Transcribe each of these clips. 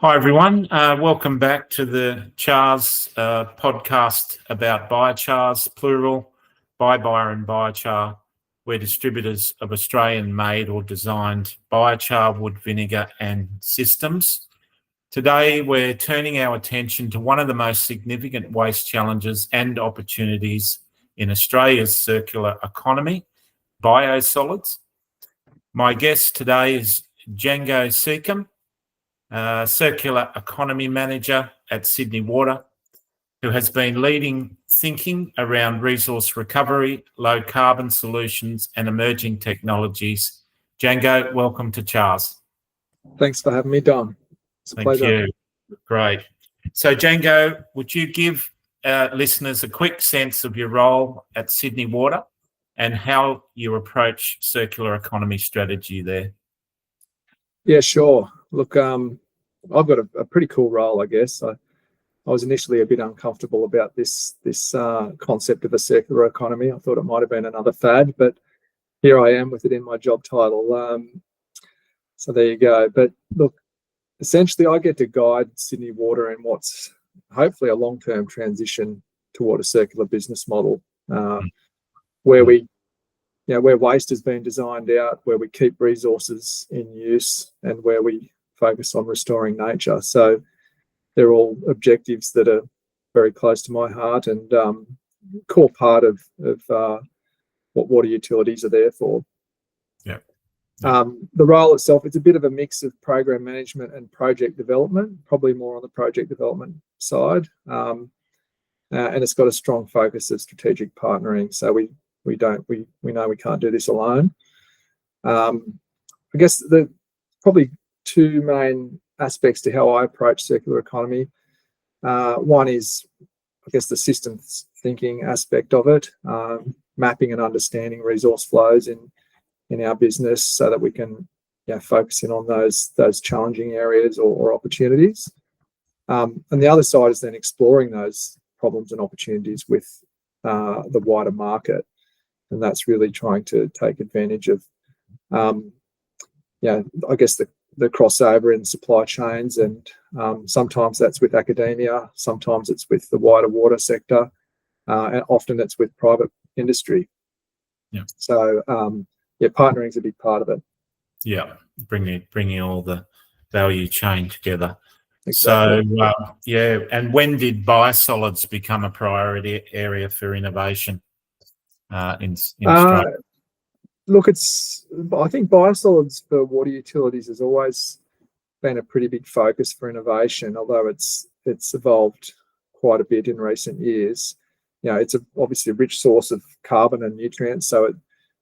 Hi everyone, welcome back to the Chars podcast about biochars, plural, bio and biochar. We're distributors of Australian-made or designed biochar, wood vinegar and systems. Today we're turning our attention to one of the most significant waste challenges and opportunities in Australia's circular economy, biosolids. My guest today is Django Secombe, Circular Economy Manager at Sydney Water, who has been leading thinking around resource recovery, low carbon solutions and emerging technologies. Django, welcome to Chars. Thanks for having me, Dom. It's a pleasure. Thank you. Great. So Django, would you give listeners a quick sense of your role at Sydney Water and how you approach circular economy strategy there? Yeah, sure. Look, I've got a pretty cool role, I guess. I was initially a bit uncomfortable about this concept of a circular economy. I thought it might have been another fad, but here I am with it in my job title. So there you go. But look, essentially I get to guide Sydney Water in what's hopefully a long-term transition toward a circular business model, where waste has been designed out, where we keep resources in use, and where we focus on restoring nature. So they're all objectives that are very close to my heart and core part of what water utilities are there for. Yeah. The role itself, it's a bit of a mix of program management and project development, probably more on the project development side. And it's got a strong focus of strategic partnering. So we know we can't do this alone. I guess the probably two main aspects to how I approach circular economy. One is, I guess, the systems thinking aspect of it, mapping and understanding resource flows in our business so that we can focus in on those challenging areas or opportunities. And the other side is then exploring those problems and opportunities with the wider market. And that's really trying to take advantage of, I guess, the crossover in supply chains, and sometimes that's with academia, sometimes it's with the wider water sector, and often it's with private industry. Yeah. So partnering is a big part of it. Yeah, bringing all the value chain together. Exactly. So and when did biosolids become a priority area for innovation in Australia? Look, I think biosolids for water utilities has always been a pretty big focus for innovation, although it's evolved quite a bit in recent years. It's obviously a rich source of carbon and nutrients, so it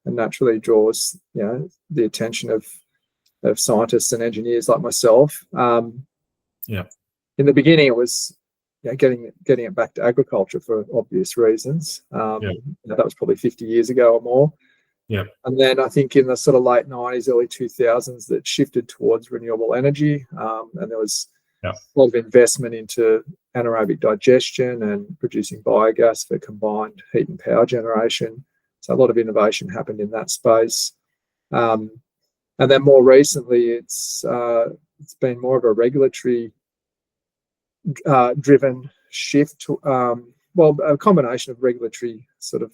naturally draws the attention of scientists and engineers like myself. In the beginning, it was getting it back to agriculture for obvious reasons. That was probably 50 years ago or more. Yeah. And then I think in the sort of late 90s, early 2000s, that shifted towards renewable energy. And there was a lot of investment into anaerobic digestion and producing biogas for combined heat and power generation. So a lot of innovation happened in that space. And then more recently, it's been more of a regulatory driven shift to, a combination of regulatory sort of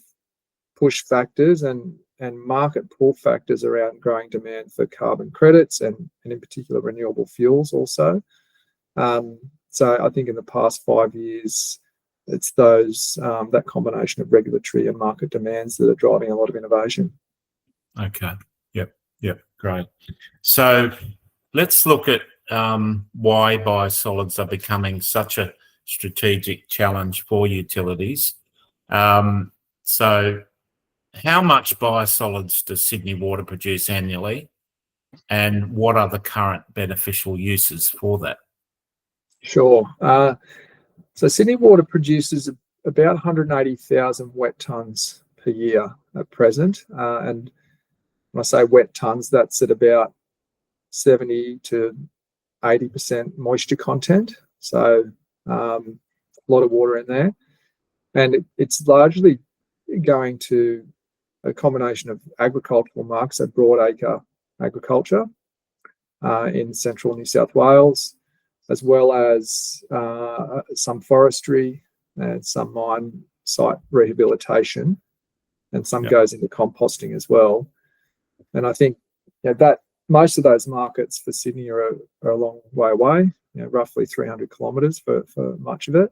push factors and market pull factors around growing demand for carbon credits and in particular renewable fuels also. So I think in the past 5 years, it's that combination of regulatory and market demands that are driving a lot of innovation. Okay. Yep. Great. So let's look at why biosolids are becoming such a strategic challenge for utilities. So how much biosolids does Sydney Water produce annually, and what are the current beneficial uses for that? Sure. So Sydney Water produces about 180,000 wet tonnes per year at present. And when I say wet tonnes, that's at about 70 to 80% moisture content. So a lot of water in there. And it's largely going to a combination of agricultural markets, so broadacre agriculture in central New South Wales, as well as some forestry and some mine site rehabilitation, and some goes into composting as well. And I think that most of those markets for Sydney are a long way away, roughly 300 kilometres for much of it.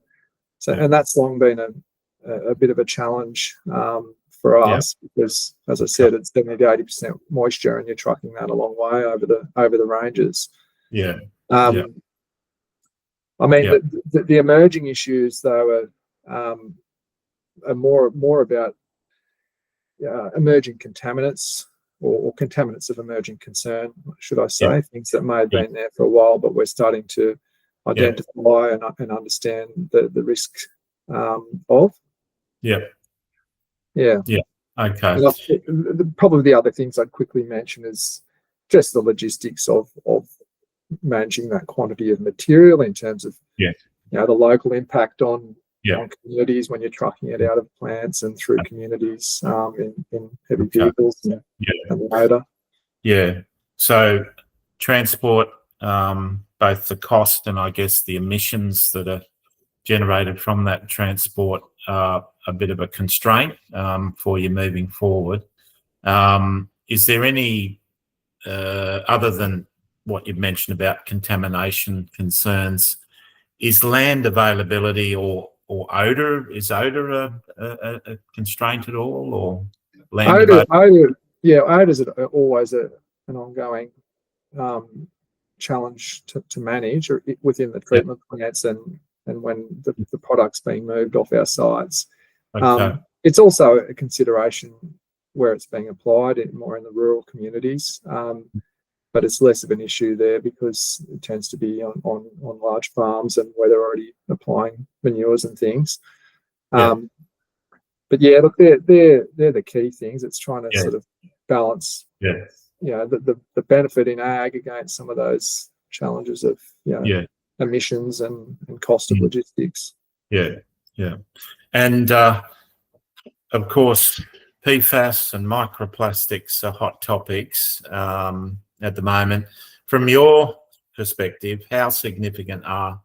So, and that's long been a bit of a challenge for us because, as I said, it's 70 to 80% moisture, and you're trucking that a long way over the ranges. I mean, the emerging issues though are more about emerging contaminants or contaminants of emerging concern, should I say, things that may have been there for a while, but we're starting to identify and understand the risk of. Okay. Probably the other things I'd quickly mention is just the logistics of managing that quantity of material in terms of the local impact on communities when you're trucking it out of plants and through communities in heavy vehicles and later. So transport, both the cost and I guess the emissions that are generated from that transport are a bit of a constraint for you moving forward. Is there any, other than what you've mentioned about contamination concerns, is land availability or odour? Is odour a constraint at all, or land odour is always an ongoing challenge to manage within the treatment plants and when the product's being moved off our sites. It's also a consideration where it's being applied more in the rural communities, but it's less of an issue there because it tends to be on large farms and where they're already applying manures and things. But look, they're the key things. It's trying to sort of balance, the benefit in ag against some of those challenges of emissions and cost of logistics. And of course, PFAS and microplastics are hot topics at the moment. From your perspective, how significant are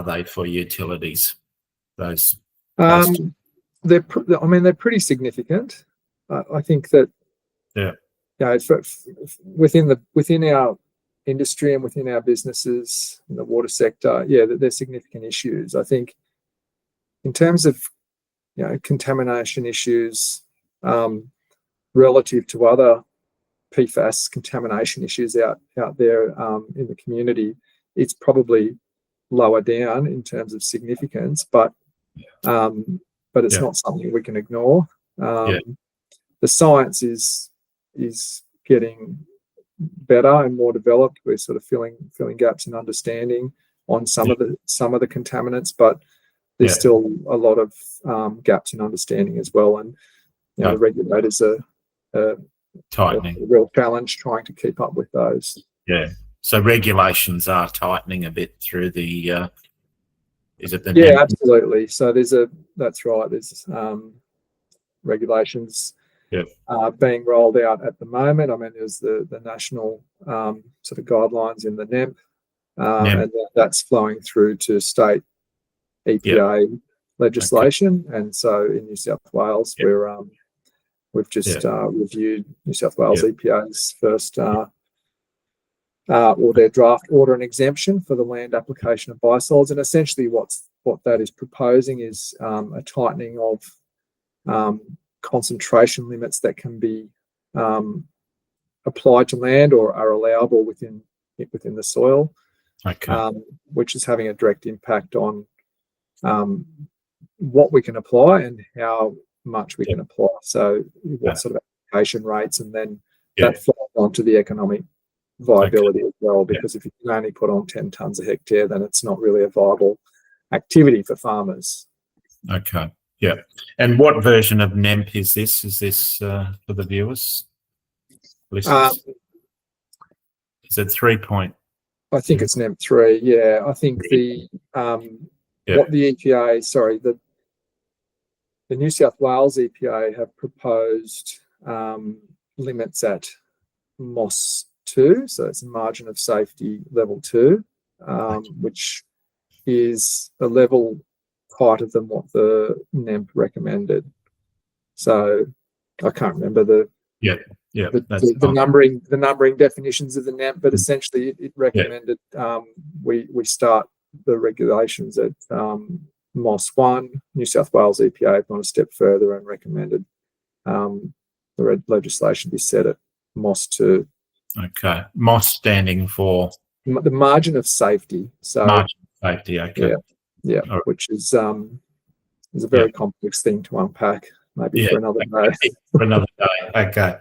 they for utilities? Those they're pretty significant. I think that within our industry and within our businesses in the water sector, they're significant issues. I think in terms of contamination issues relative to other PFAS contamination issues out there in the community, it's probably lower down in terms of significance, but it's not something we can ignore. The science is getting better and more developed. We're sort of filling gaps in understanding on some of the contaminants, but there's still a lot of gaps in understanding as well, and the regulators are tightening. A real challenge trying to keep up with those. So regulations are tightening a bit through the. Is it the? Absolutely. So that's right. There's regulations being rolled out at the moment. I mean, there's the national sort of guidelines in the NEMP, and that's flowing through to state EPA legislation. And so in New South Wales, we've just reviewed New South Wales EPA's first or their draft order and exemption for the land application of biosolids. And essentially what that is proposing is a tightening of concentration limits that can be applied to land or are allowable within the soil, which is having a direct impact on what we can apply and how much we can apply. So what sort of application rates, and then that flows onto the economic viability as well, because if you can only put on 10 tonnes a hectare, then it's not really a viable activity for farmers. And what version of NEMP is this? Is this for the viewers? Listeners? Is it 3 point? I think it's NEMP 3. I think what the EPA, the New South Wales EPA have proposed limits at MOS 2, so it's a margin of safety level 2, which is a level tighter than what the NEMP recommended. So I can't remember the numbering definitions of the NEMP, but essentially it recommended we start the regulations at MOS 1. New South Wales EPA have gone a step further and recommended the legislation be set at MOS 2. Okay, MOS standing for the margin of safety. So margin of safety. Okay. Yeah, right. Which is a very complex thing to unpack. Maybe for another day. For another day. Okay.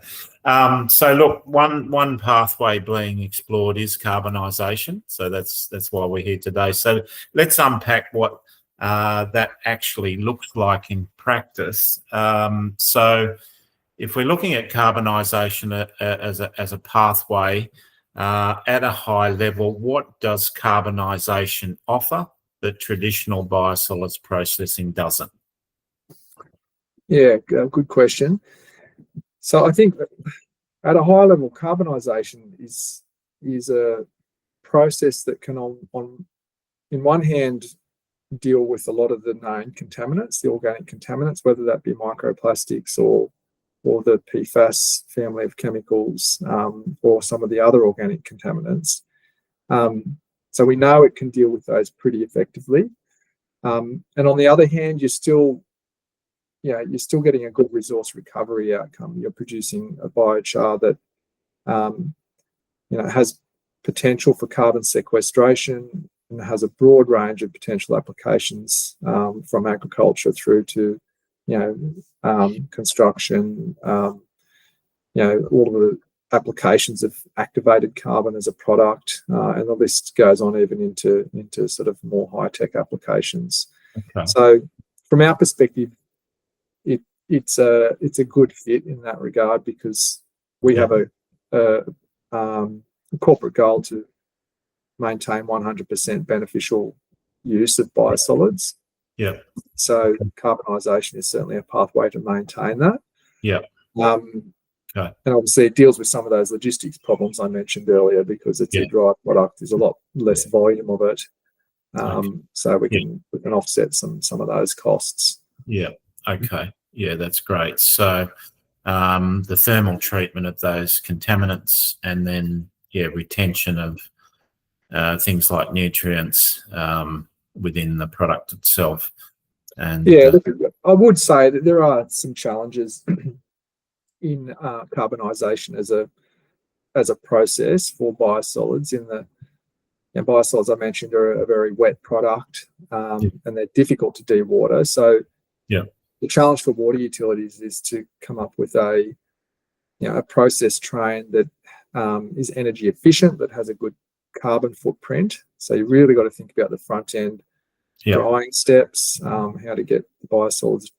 So look, one pathway being explored is carbonisation. So that's why we're here today. So let's unpack what that actually looks like in practice. So if we're looking at carbonisation as a pathway at a high level, what does carbonisation offer that traditional biosolids processing doesn't? Yeah, good question. So I think that at a high level, carbonisation is a process that can, on one hand, deal with a lot of the known contaminants, the organic contaminants, whether that be microplastics or the PFAS family of chemicals, or some of the other organic contaminants. So we know it can deal with those pretty effectively. And on the other hand, you're still getting a good resource recovery outcome. You're producing a biochar that has potential for carbon sequestration and has a broad range of potential applications, from agriculture through to construction, all of the applications of activated carbon as a product, and the list goes on even into sort of more high-tech applications. Okay. So from our perspective, it's a good fit in that regard, because we have a corporate goal to maintain 100% beneficial use of biosolids. Yeah. So carbonisation is certainly a pathway to maintain that. Yeah. And obviously it deals with some of those logistics problems I mentioned earlier, because it's a dry product. There's a lot less volume of it. So we can offset some of those costs. Yeah. Okay. Yeah, that's great. So the thermal treatment of those contaminants, and then retention of things like nutrients within the product itself. And I would say that there are some challenges in carbonisation as a process for biosolids. In the biosolids I mentioned are a very wet product, and they're difficult to dewater. So the challenge for water utilities is to come up with a process train that is energy efficient, that has a good carbon footprint. So you really got to think about the front end drying steps, how to get the biosolids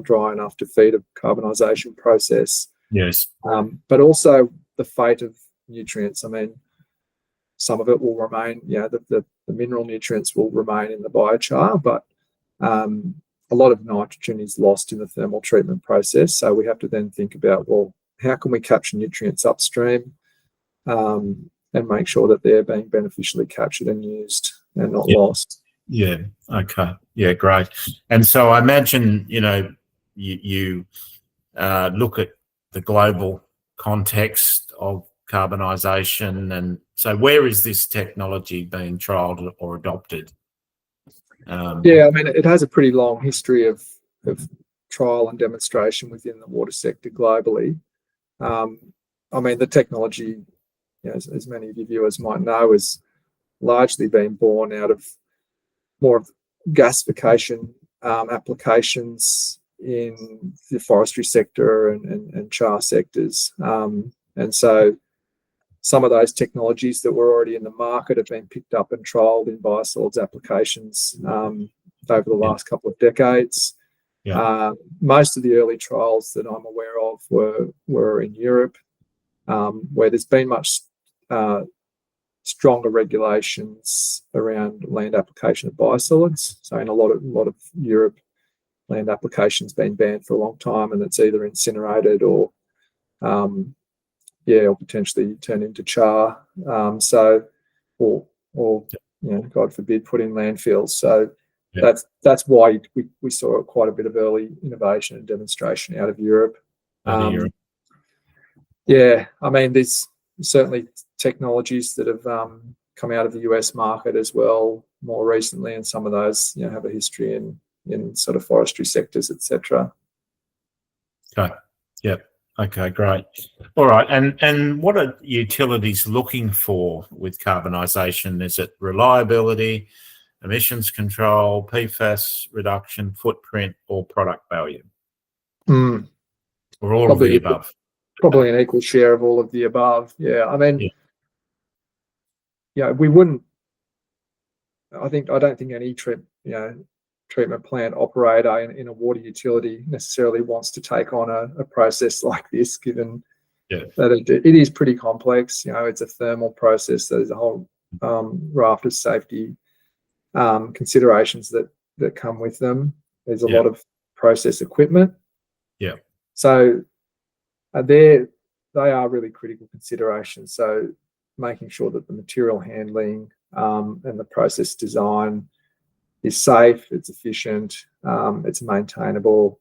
dry enough to feed a carbonisation process. Yes. But also the fate of nutrients. I mean, some of it will remain, the mineral nutrients will remain in the biochar, but a lot of nitrogen is lost in the thermal treatment process. So we have to then think about, well, how can we capture nutrients upstream, and make sure that they're being beneficially captured and used and not lost. Yeah. Okay. Yeah. Great. And so I imagine you look at the global context of carbonisation, and so where is this technology being trialled or adopted? I mean, it has a pretty long history of trial and demonstration within the water sector globally. I mean, the technology, as many of your viewers might know, has largely been born out of more of gasification applications in the forestry sector and char sectors. And so some of those technologies that were already in the market have been picked up and trialled in biosolids applications over the last couple of decades. Most of the early trials that I'm aware of were in Europe, where there's been much stronger regulations around land application of biosolids. So in a lot of Europe, land application's been banned for a long time, and it's either incinerated or potentially turned into char. Or God forbid, put in landfills. So Yeah. that's why we saw quite a bit of early innovation and demonstration out of Europe. Yeah, I mean, there's certainly technologies that have come out of the US market as well more recently, and some of those have a history in sort of forestry sectors, etc. Okay. Yep. Okay, great. All right. And what are utilities looking for with carbonisation? Is it reliability, emissions control, PFAS reduction, footprint, or product value? Or all of the above? Probably an equal share of all of the above. Yeah. I mean, we wouldn't. I don't think any treatment plant operator in a water utility necessarily wants to take on a process like this, given that it is pretty complex. It's a thermal process. There's a whole raft of safety considerations that come with them. There's a lot of process equipment. Yeah. So they are really critical considerations. So making sure that the material handling and the process design is safe, it's efficient, it's maintainable,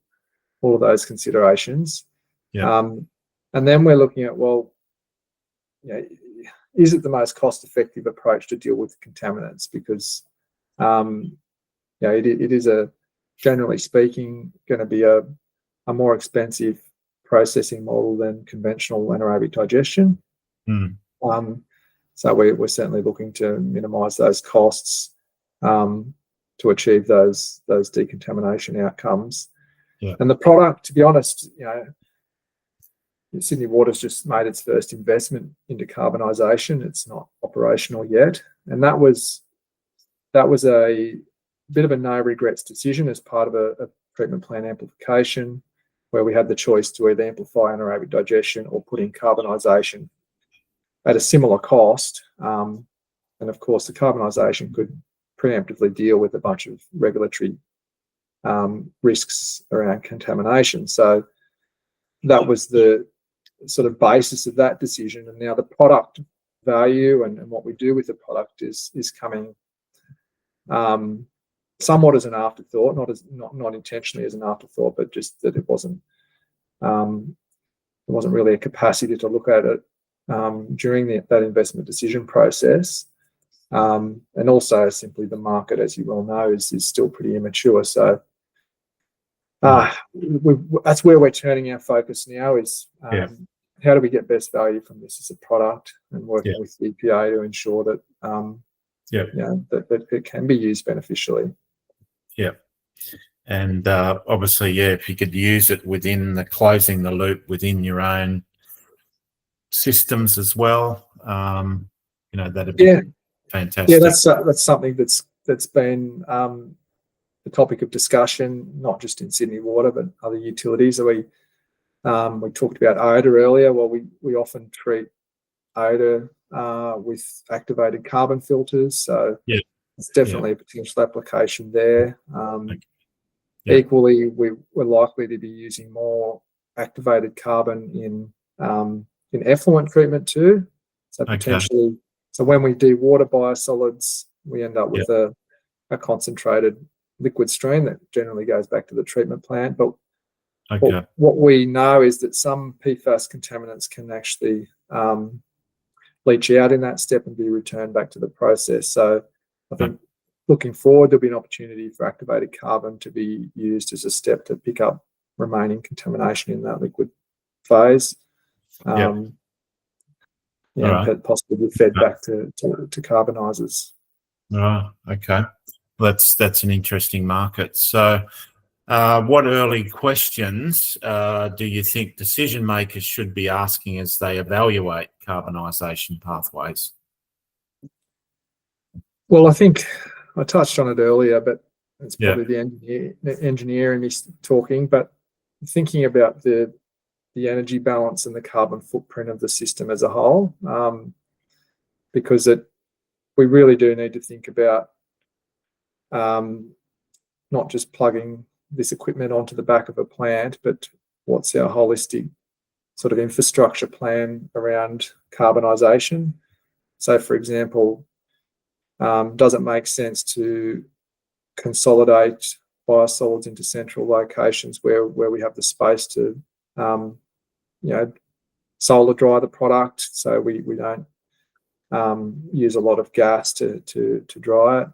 all of those considerations. And then we're looking at, is it the most cost-effective approach to deal with contaminants? Because it is generally speaking, going to be a more expensive processing model than conventional anaerobic digestion. So we're certainly looking to minimise those costs to achieve those decontamination outcomes. And the product, to be honest, Sydney Water's just made its first investment into carbonisation. It's not operational yet, and that was a bit of a no regrets decision as part of a treatment plant amplification, where we had the choice to either amplify anaerobic digestion or put in carbonisation at a similar cost. And of course, the carbonisation could preemptively deal with a bunch of regulatory risks around contamination. So that was the sort of basis of that decision. And now the product value and what we do with the product is coming somewhat as an afterthought, not intentionally as an afterthought, but just that it wasn't really a capacity to look at it during that investment decision process. And also simply the market, as you well know, is still pretty immature. So that's where we're turning our focus now is how do we get best value from this as a product, and working with the EPA to ensure that that it can be used beneficially. Yeah. And obviously, if you could use it within closing the loop within your own systems as well, that'd be fantastic. Yeah, that's something that's been the topic of discussion, not just in Sydney Water, but other utilities. We talked about odour earlier. Well, we often treat odour with activated carbon filters, so it's definitely a potential application there. Equally, we're likely to be using more activated carbon in effluent treatment too. So potentially, so when we de-water biosolids, we end up with a concentrated liquid stream that generally goes back to the treatment plant. But what we know is that some PFAS contaminants can actually leach out in that step and be returned back to the process. So I think looking forward, there'll be an opportunity for activated carbon to be used as a step to pick up remaining contamination in that liquid phase. Possibly be fed back to carbonisers. Right. Okay. That's an interesting market. So what early questions do you think decision makers should be asking as they evaluate carbonisation pathways? Well, I think I touched on it earlier, but it's probably the engineer in me talking, but thinking about the energy balance and the carbon footprint of the system as a whole, because we really do need to think about not just plugging this equipment onto the back of a plant, but what's our holistic sort of infrastructure plan around carbonisation. So, for example, Does it make sense to consolidate biosolids into central locations where we have the space to, solar dry the product, so we don't use a lot of gas to dry it,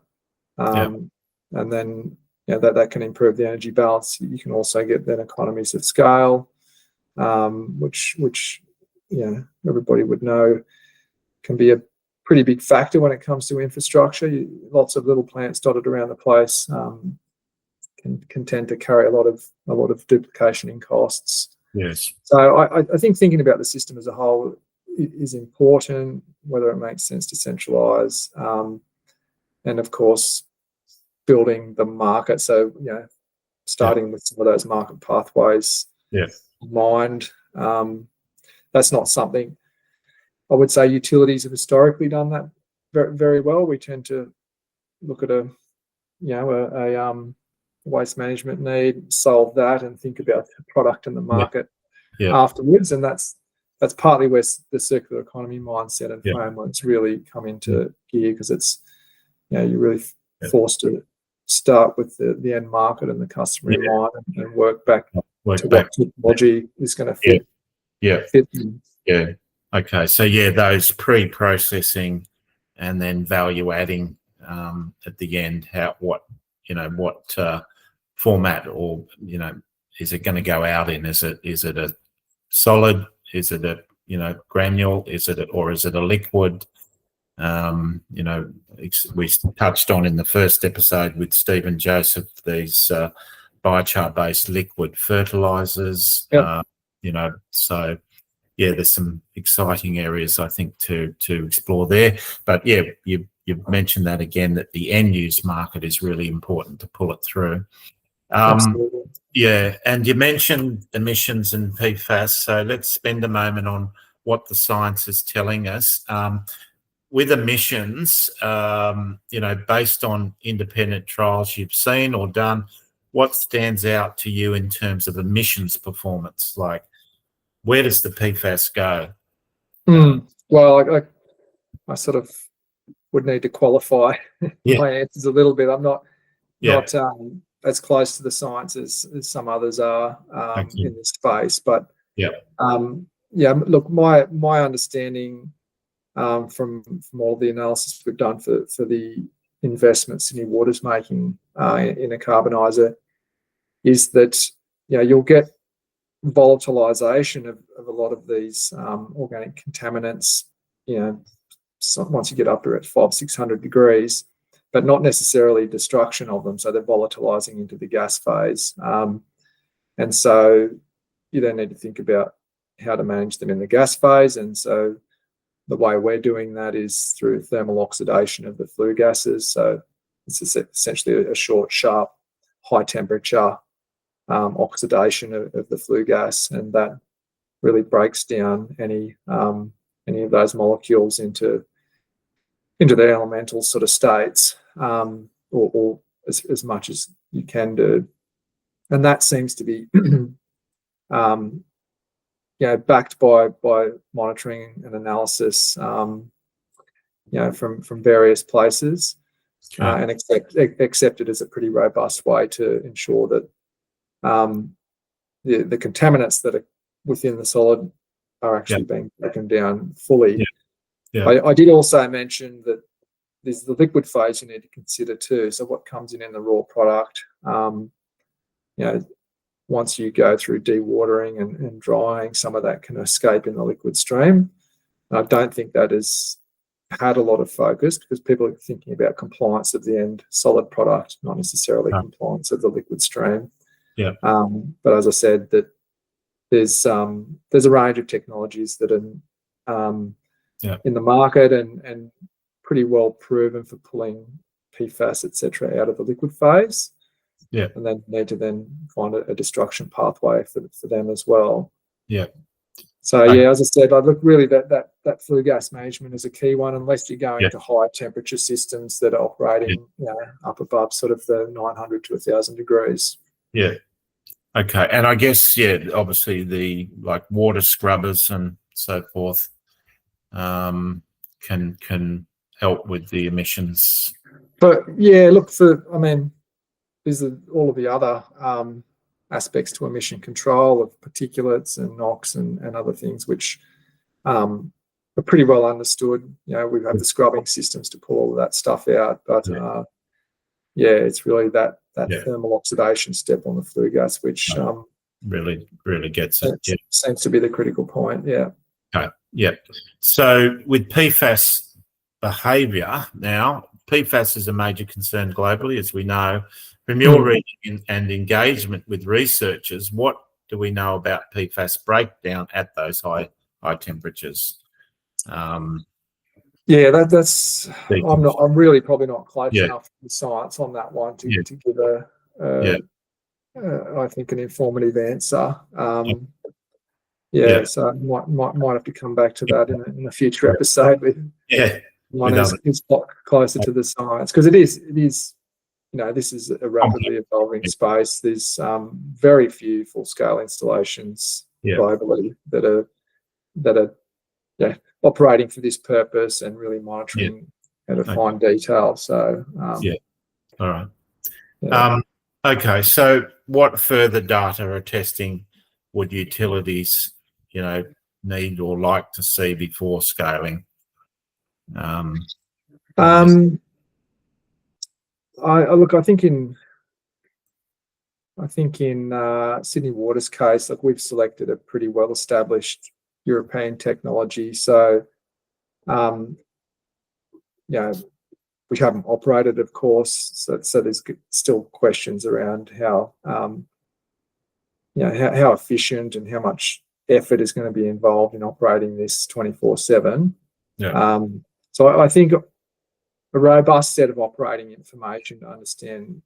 and then that can improve the energy balance. You can also get then economies of scale, which everybody would know can be a pretty big factor when it comes to infrastructure. Lots of little plants dotted around the place can tend to carry a lot of duplication in costs. Yes. So I think thinking about the system as a whole is important, whether it makes sense to centralise, and of course building the market. So starting with some of those market pathways in mind. That's not something I would say utilities have historically done that very, very well. We tend to look at a waste management need, solve that, and think about the product and the market afterwards. And that's partly where the circular economy mindset and frameworks really come into gear, because it's you're really forced to start with the end market and the customer in mind, and work back to what technology is going to fit. Fit in. Okay. So those pre-processing and then value adding at the end. What format, or is it going to go out in? Is it a solid? Is it a granule? Is it a liquid? We touched on in the first episode with Stephen Joseph these biochar-based liquid fertilizers. So there's some exciting areas I think to explore there. But you've mentioned that again, that the end use market is really important to pull it through. Absolutely. And you mentioned emissions and PFAS, so let's spend a moment on what the science is telling us. With emissions, based on independent trials you've seen or done, what stands out to you in terms of emissions performance? Like, where does the PFAS go? Well, I sort of would need to qualify my answers a little bit. I'm not as close to the science as some others are in this space. But look, my understanding from all the analysis we've done for the investments Sydney Water's making in a carbonizer is that you'll get volatilization of a lot of these organic contaminants, once you get up to 500-600 degrees, but not necessarily destruction of them. So they're volatilizing into the gas phase. And so you then need to think about how to manage them in the gas phase. And so the way we're doing that is through thermal oxidation of the flue gases. So it's essentially a short, sharp, high temperature oxidation of the flue gas, and that really breaks down any of those molecules into their elemental sort of states, or as much as you can do. And that seems to be backed by monitoring and analysis from various places, and accepted as a pretty robust way to ensure that the contaminants that are within the solid are actually being broken down fully. I did also mention that there's the liquid phase you need to consider too. So what comes in the raw product, once you go through dewatering and drying, some of that can escape in the liquid stream. And I don't think that has had a lot of focus, because people are thinking about compliance of the end solid product, not necessarily compliance of the liquid stream. But as I said, that there's a range of technologies that are in the market and pretty well proven for pulling PFAS, etc., out of the liquid phase. And then need to find a destruction pathway for them as well. So as I said, I look really that flue gas management is a key one, unless you're going to high temperature systems that are operating up above sort of the 900 to 1,000 degrees. Okay, and I guess obviously the water scrubbers and so forth can help with the emissions. But yeah, look, there's all of the other aspects to emission control of particulates and NOx and other things, which are pretty well understood. We've had the scrubbing systems to pull all of that stuff out, but it's really that thermal oxidation step on the flue gas, which really gets it. Yeah. Seems to be the critical point. Yeah. Okay. Yeah. So with PFAS behaviour now, PFAS is a major concern globally, as we know. From your reading and engagement with researchers, what do we know about PFAS breakdown at those high temperatures? That's. I'm really probably not close enough to the science on that one to give I think an informative answer. So might have to come back to that in a future episode with one who's closer to the science, because it is this is a rapidly evolving space. There's very few full-scale installations globally that are operating for this purpose and really monitoring at a fine detail. So all right. Okay, so what further data or testing would utilities need or like to see before scaling? I think in Sydney Water's case, we've selected a pretty well-established European technology. So, we haven't operated, of course. So there's still questions around how efficient and how much effort is going to be involved in operating this 24/7. So I think a robust set of operating information to understand,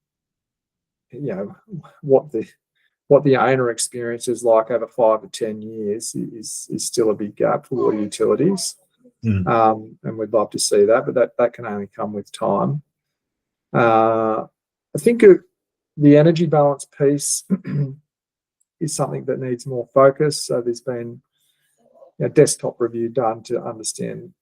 what the owner experience is like over 5 to 10 years is still a big gap for water utilities. And we'd love to see that, but that can only come with time. I think the energy balance piece is something that needs more focus. So there's been a desktop review done to understand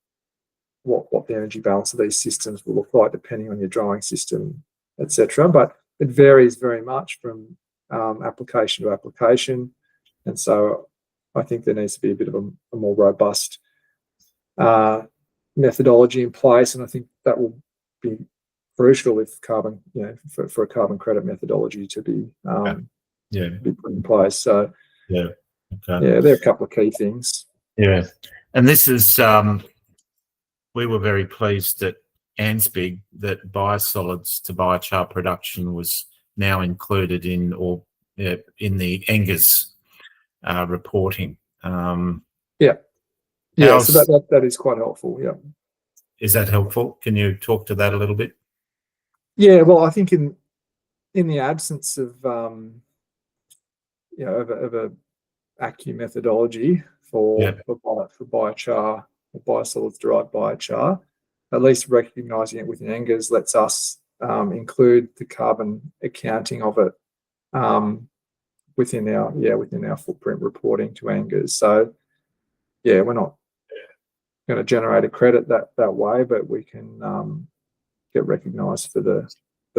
what the energy balance of these systems will look like depending on your drying system, etc. But it varies very much from application to application, and so I think there needs to be a bit of a more robust methodology in place, and I think that will be crucial if carbon, for a carbon credit methodology to be put in place. So there are a couple of key things. And this is we were very pleased at ANSBIG that biosolids to biochar production was now included in the NGERS reporting. So that is quite helpful. Yeah. Is that helpful? Can you talk to that a little bit? Yeah. Well, I think in the absence of of a ACCU methodology for biochar or biosolids derived biochar, at least recognising it within NGERS lets us include the carbon accounting of it within our footprint reporting to NGERS. So we're not going to generate a credit that way, but we can get recognised for the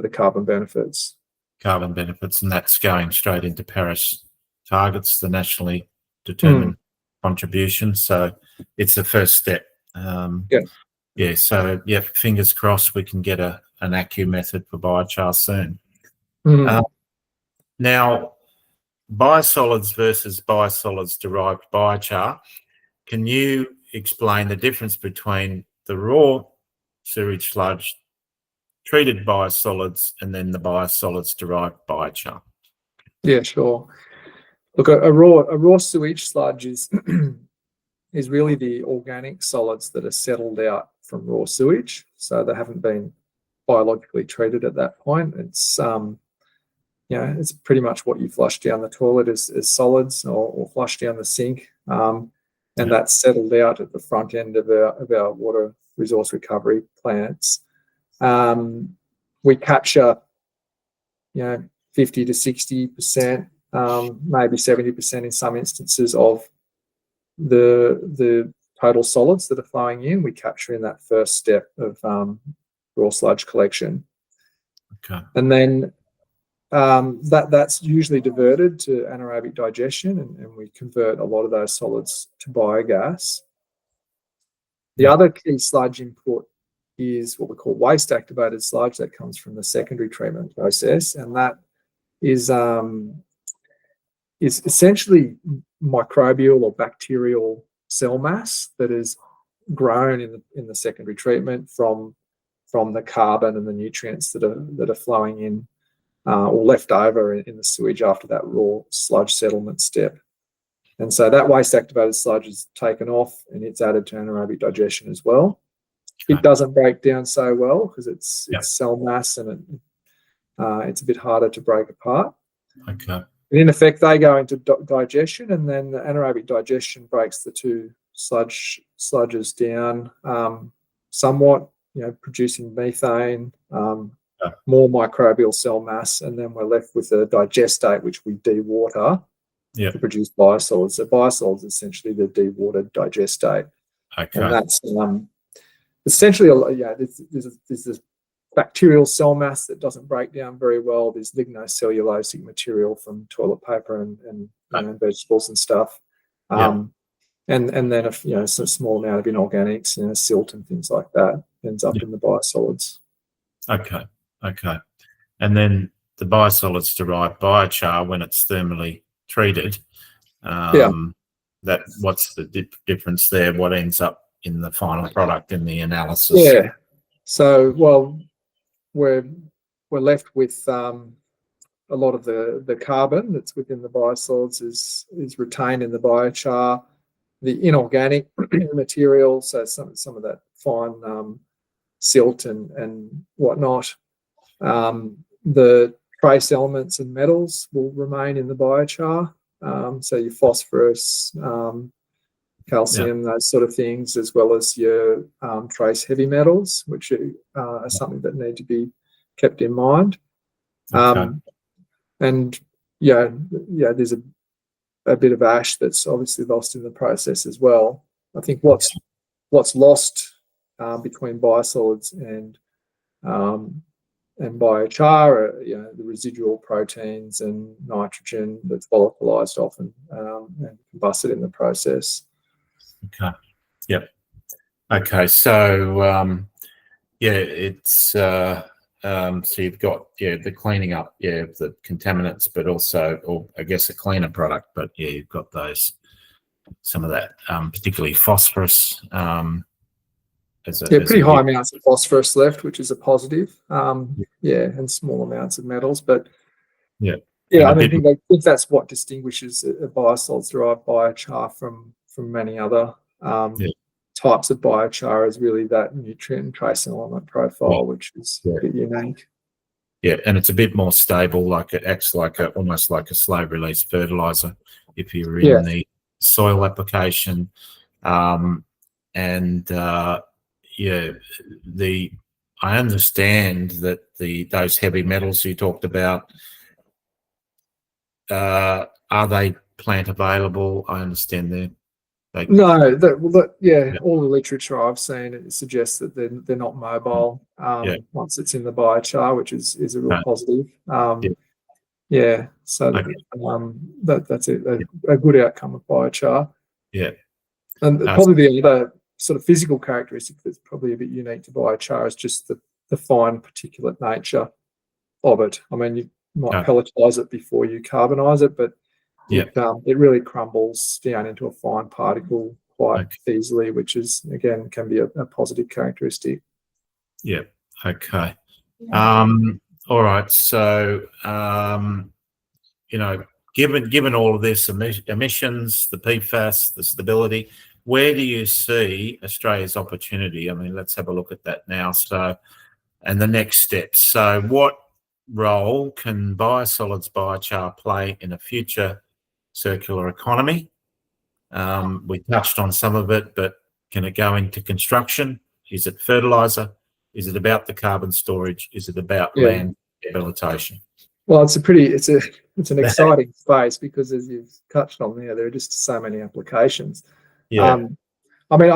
carbon benefits. And that's going straight into Paris targets, the nationally determined contribution. So it's the first step. So fingers crossed we can get an ACCU method for biochar soon. Now, biosolids versus biosolids derived biochar. Can you explain the difference between the raw sewage sludge, treated biosolids, and then the biosolids derived biochar? Yeah, sure. Look, a raw sewage sludge is really the organic solids that are settled out from raw sewage, so they haven't been biologically treated at that point. It's it's pretty much what you flush down the toilet as solids or flush down the sink, and that's settled out at the front end of our water resource recovery plants. We capture 50 to 60%, maybe 70% in some instances of the total solids that are flowing in, we capture in that first step of raw sludge collection. Okay. And then that's usually diverted to anaerobic digestion, and we convert a lot of those solids to biogas. The other key sludge input is what we call waste activated sludge that comes from the secondary treatment process, and that is essentially microbial or bacterial cell mass that is grown in the secondary treatment from the carbon and the nutrients that are flowing in or left over in the sewage after that raw sludge settlement step. And so that waste activated sludge is taken off and it's added to anaerobic digestion as well. It doesn't break down so well because it's cell mass, and it's a bit harder to break apart. Okay. And in effect, they go into digestion, and then the anaerobic digestion breaks the two sludges down somewhat, producing methane, more microbial cell mass, and then we're left with a digestate, which we dewater to produce biosolids. So biosolids is essentially the dewatered digestate. Okay. And that's essentially, there's this bacterial cell mass that doesn't break down very well. There's lignocellulosic material from toilet paper and vegetables and stuff. And then a small amount of inorganics, silt and things like that ends up in the biosolids. Okay. And then the biosolids derive biochar when it's thermally treated. What's the difference there? What ends up in the final product in the analysis? Yeah. So, we're left with a lot of the carbon that's within the biosolids is retained in the biochar. The inorganic material, so some of that fine silt and whatnot, the trace elements and metals will remain in the biochar. So your phosphorus, calcium, those sort of things, as well as your trace heavy metals, which are something that need to be kept in mind. And there's a bit of ash that's obviously lost in the process as well. I think what's lost between biosolids and biochar are the residual proteins and nitrogen that's volatilized often and combusted in the process. Okay. Yep. Okay. So it's so you've got the cleaning up of the contaminants, but also, or I guess, a cleaner product. But you've got some of that, particularly phosphorus. Pretty high amounts of phosphorus left, which is a positive. And small amounts of metals, but I think that's what distinguishes a biosolids derived biochar from many other types of biochar, is really that nutrient and trace element profile, which is a bit unique. Yeah, and it's a bit more stable. Like it acts like almost like a slow release fertilizer if you're in the soil application. I understand that those heavy metals you talked about, are they plant available? I understand that. No, all the literature I've seen, it suggests that they're not mobile once it's in the biochar, which is a real positive. So that's a good outcome of biochar. Yeah. And probably the other sort of physical characteristic that's probably a bit unique to biochar is just the fine particulate nature of it. I mean, you might pelletize it before you carbonize it, but it really crumbles down into a fine particle quite easily, which is, again, can be a positive characteristic. Yeah. Okay. All right. So, given all of this emissions, the PFAS, the stability, where do you see Australia's opportunity? I mean, let's have a look at that now. So, and the next steps. So, what role can biosolids biochar play in a future circular economy? We touched on some of it, but can it go into construction? Is it fertilizer? Is it about the carbon storage? Is it about land rehabilitation? Well, it's an exciting space because, as you've touched on there are just so many applications. I mean,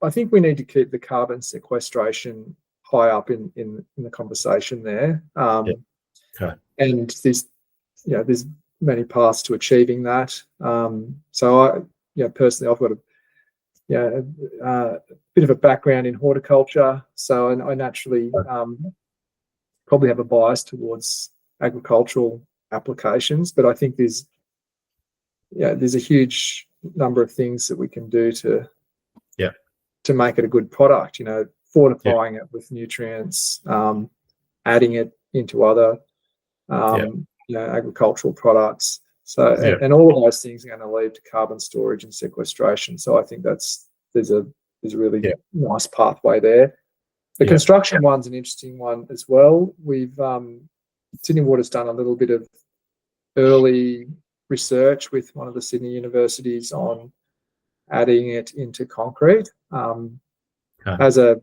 I think we need to keep the carbon sequestration high up in the conversation there. Okay. And there's many paths to achieving that. So personally, I've got a bit of a background in horticulture, so I naturally probably have a bias towards agricultural applications. But I think there's a huge number of things that we can do to make it a good product. Fortifying it with nutrients, adding it into other agricultural products. So and all of those things are going to lead to carbon storage and sequestration. So I think there's a really nice pathway there. The construction one's an interesting one as well. We've Sydney Water's done a little bit of early research with one of the Sydney universities on adding it into concrete as a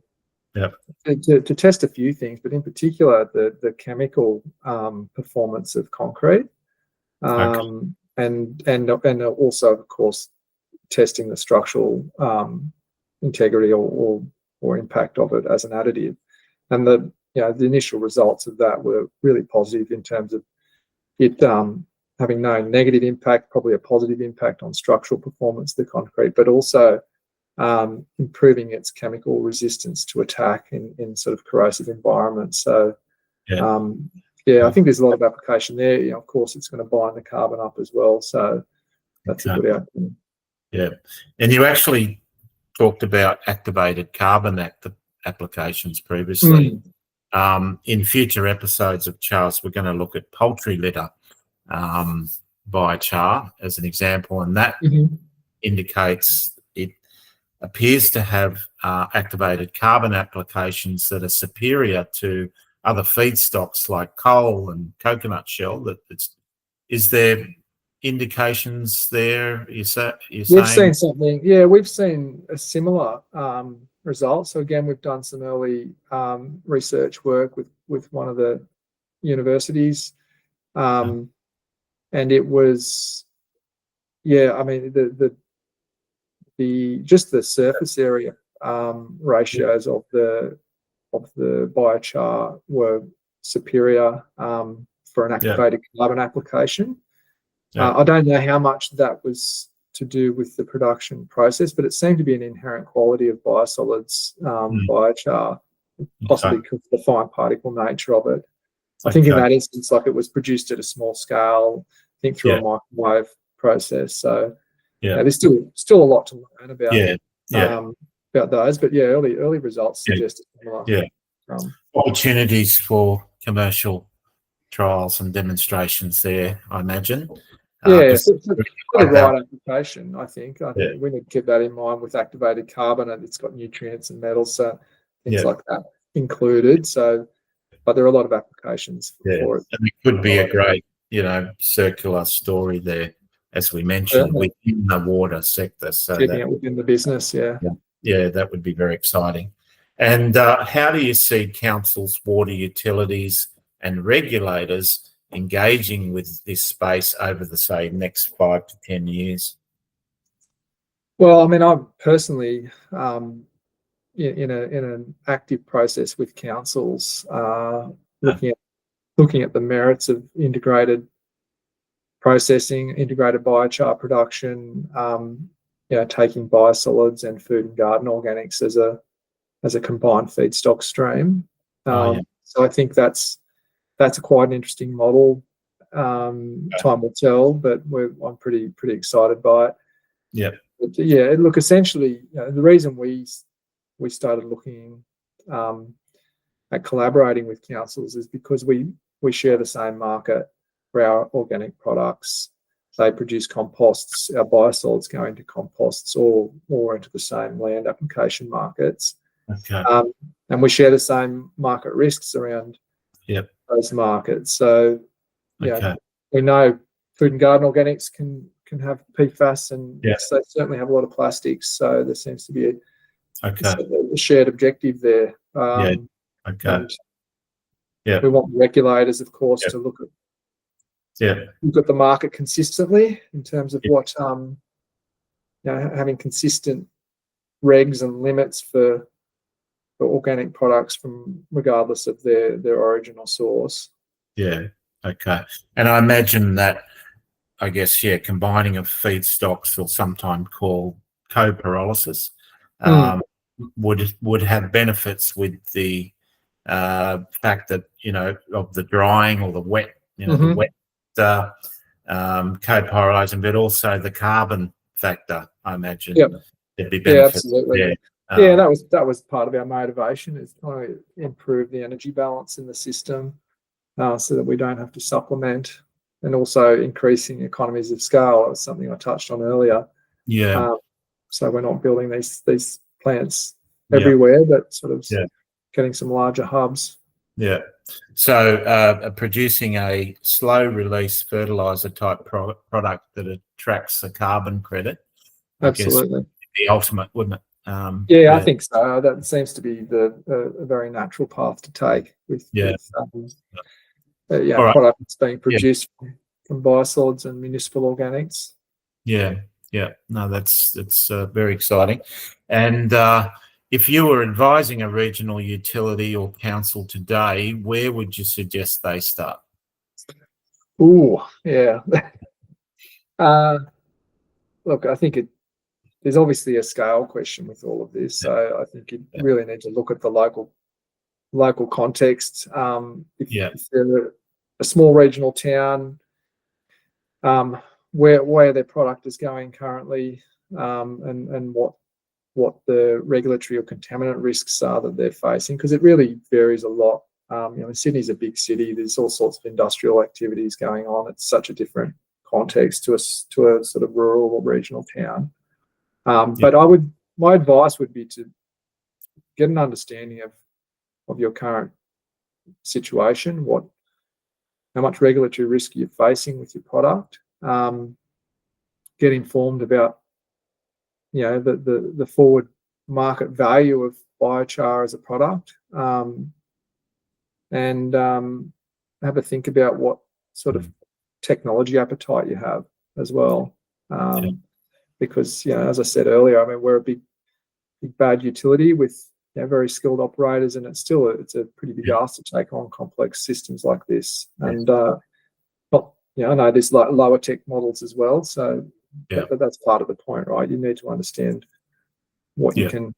to test a few things, but in particular the chemical performance of concrete, and also of course testing the structural integrity or impact of it as an additive. And the initial results of that were really positive in terms of it having no negative impact, probably a positive impact on structural performance of the concrete, but also improving its chemical resistance to attack in sort of corrosive environments. So I think there's a lot of application there. Of course, it's going to bind the carbon up as well. So that's a good outcome. Yeah. And you actually talked about activated carbon applications previously. In future episodes of Chars, we're going to look at poultry litter biochar as an example, and that indicates it appears to have activated carbon applications that are superior to other feedstocks like coal and coconut shell. Is there indications there? We've seen something. Yeah, we've seen a similar result. So again, we've done some early research work with one of the universities, and it was, I mean, just the surface area ratios of the biochar were superior for an activated carbon application. I don't know how much that was to do with the production process, but it seemed to be an inherent quality of biosolids biochar, possibly because of the fine particle nature of it. I think in that instance, like it was produced at a small scale, I think through a microwave process. So there's still a lot to learn about those, but early results suggest similar opportunities for commercial trials and demonstrations there, I imagine. For the right application, I think we need to keep that in mind with activated carbon, and it's got nutrients and metals, so things like that included. So, but there are a lot of applications for it. And it could be a great, circular story there, as we mentioned, within the water sector. So keeping it within the business, that would be very exciting. And how do you see councils, water utilities, and regulators engaging with this space over the, say, next 5 to 10 years? Well, I mean, I'm personally in an active process with councils, looking at the merits of integrated processing, integrated biochar production, taking biosolids and food and garden organics as a combined feedstock stream. So I think that's quite an interesting model. Time will tell, but I'm pretty excited by it. But look, essentially, the reason we started looking at collaborating with councils is because we share the same market for our organic products. They produce composts. Our biosolids go into composts or into the same land application markets. And we share the same market risks around those markets. So we know food and garden organics can have PFAS, and they certainly have a lot of plastics. So there seems to be a shared objective there. We want regulators, of course, to look at the market consistently in terms of what having consistent regs and limits for organic products from regardless of their origin or source. Yeah. Okay. And I imagine that, I guess, combining of feedstocks, or sometimes called co-pyrolysis, would have benefits with the fact that, of the drying or the wet, the wet co-pyrolysing, but also the carbon factor, I imagine. Yep. There'd be benefits. Yeah, absolutely. Yeah. That was part of our motivation, is trying to improve the energy balance in the system, so that we don't have to supplement, and also increasing economies of scale. That was something I touched on earlier. Yeah. So we're not building these plants everywhere, but sort of getting some larger hubs. Yeah. So producing a slow release fertilizer type product that attracts the carbon credit, Absolutely. I guess, the ultimate, wouldn't it? I think so. That seems to be a very natural path to take with product that's being produced from biosolids and municipal organics. Yeah. No, that's very exciting. And if you were advising a regional utility or council today, where would you suggest they start? Ooh, yeah. Look, I think there's obviously a scale question with all of this. So I think you really need to look at the local context. If they're a small regional town, where their product is going currently, and what the regulatory or contaminant risks are that they're facing, because it really varies a lot. Sydney's a big city. There's all sorts of industrial activities going on. It's such a different context to a sort of rural or regional town. But my advice would be to get an understanding of your current situation, how much regulatory risk you're facing with your product. Get informed about the forward market value of biochar as a product, and have a think about what sort of technology appetite you have as well. Because as I said earlier, I mean, we're a big bad utility with very skilled operators, and it's a pretty big ask to take on complex systems like this. And I know there's lower tech models as well, so that's part of the point, right? You need to understand what you can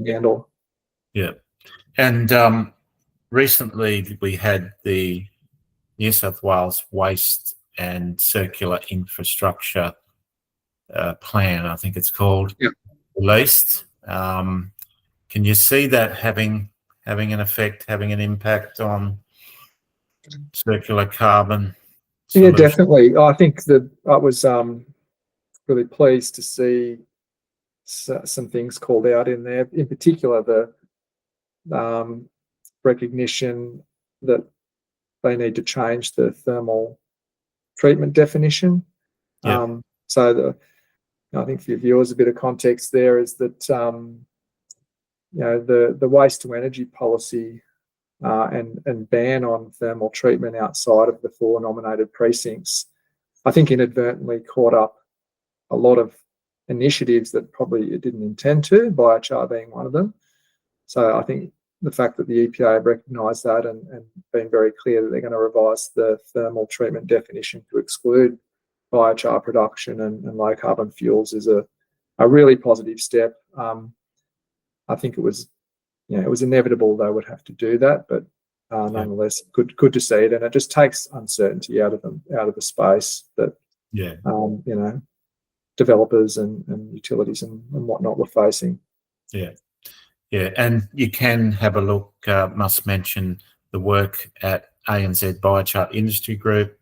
handle. Yeah. And recently we had the New South Wales Waste and Circular Infrastructure Plan, I think it's called, released. Can you see that having an effect, having an impact on circular carbon solutions? Yeah, definitely. I think that I was really pleased to see some things called out in there. In particular, the recognition that they need to change the thermal treatment definition. So I think for your viewers, a bit of context there is that the waste to energy policy and ban on thermal treatment outside of the 4 nominated precincts, I think inadvertently caught up a lot of initiatives that probably it didn't intend to, biochar being one of them. So I think the fact that the EPA have recognised that and been very clear that they're going to revise the thermal treatment definition to exclude biochar production and low carbon fuels is a really positive step. I think it was inevitable they would have to do that, but nonetheless, good to see it, and it just takes uncertainty out of the space that developers and utilities and whatnot were facing. Yeah, and you can have a look. Must mention the work at ANZ Biochar Industry Group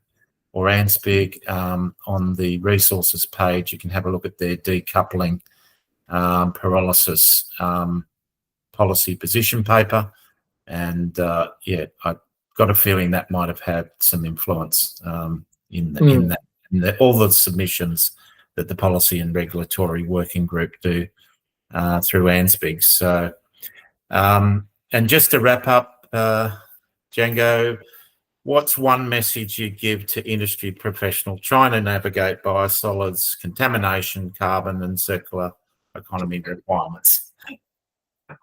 or ANSPIG on the resources page. You can have a look at their decoupling pyrolysis policy position paper, and I got a feeling that might have had some influence in all the submissions that the policy and regulatory working group do through ANSPIG. So, and just to wrap up, Django, what's one message you give to industry professionals trying to navigate biosolids, contamination, carbon, and circular economy requirements.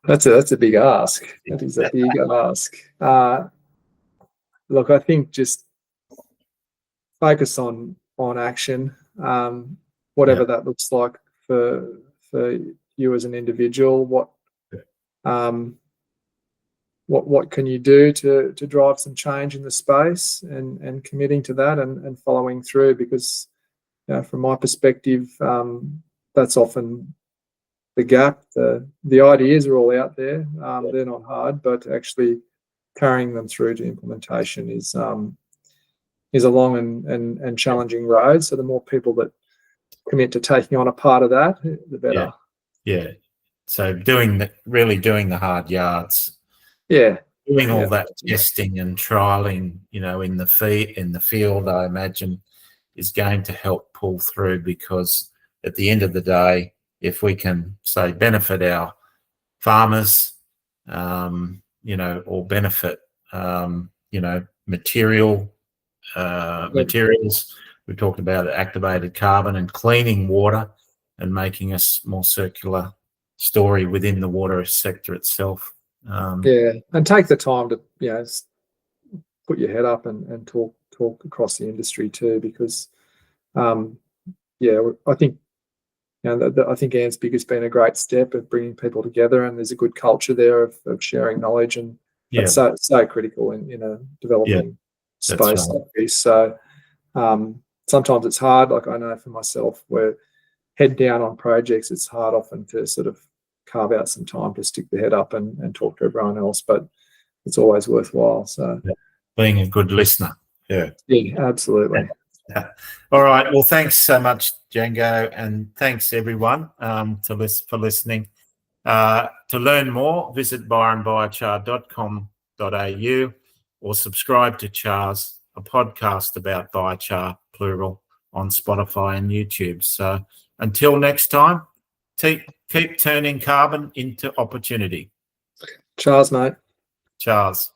That's a big ask. That is a big ask. Look, I think just focus on action, whatever that looks like for you as an individual. What can you do to drive some change in the space, and committing to that and following through, because from my perspective, that's often the gap. The ideas are all out there. They're not hard, but actually carrying them through to implementation is a long and challenging road. So the more people that commit to taking on a part of that, the better. Yeah. So really doing the hard yards. Yeah. Doing all that testing and trialing, in the field, I imagine, is going to help pull through, because at the end of the day, if we can, say, benefit our farmers, or benefit, materials. We talked about activated carbon and cleaning water and making a more circular story within the water sector itself. And take the time to put your head up and talk across the industry too, because I think I think ANSBIG has been a great step of bringing people together, and there's a good culture there of sharing knowledge, and that's so critical in a developing space like this. So sometimes it's hard. Like, I know for myself, we're head down on projects. It's hard often to sort of carve out some time to stick the head up and talk to everyone else, but it's always worthwhile. So being a good listener. Yeah, absolutely. All right. Well, thanks so much, Django, and thanks everyone for listening. To learn more, visit byronbiochar.com.au or subscribe to Chars, a podcast about biochar, plural, on Spotify and YouTube. So until next time, keep turning carbon into opportunity. Chars, mate. Chars.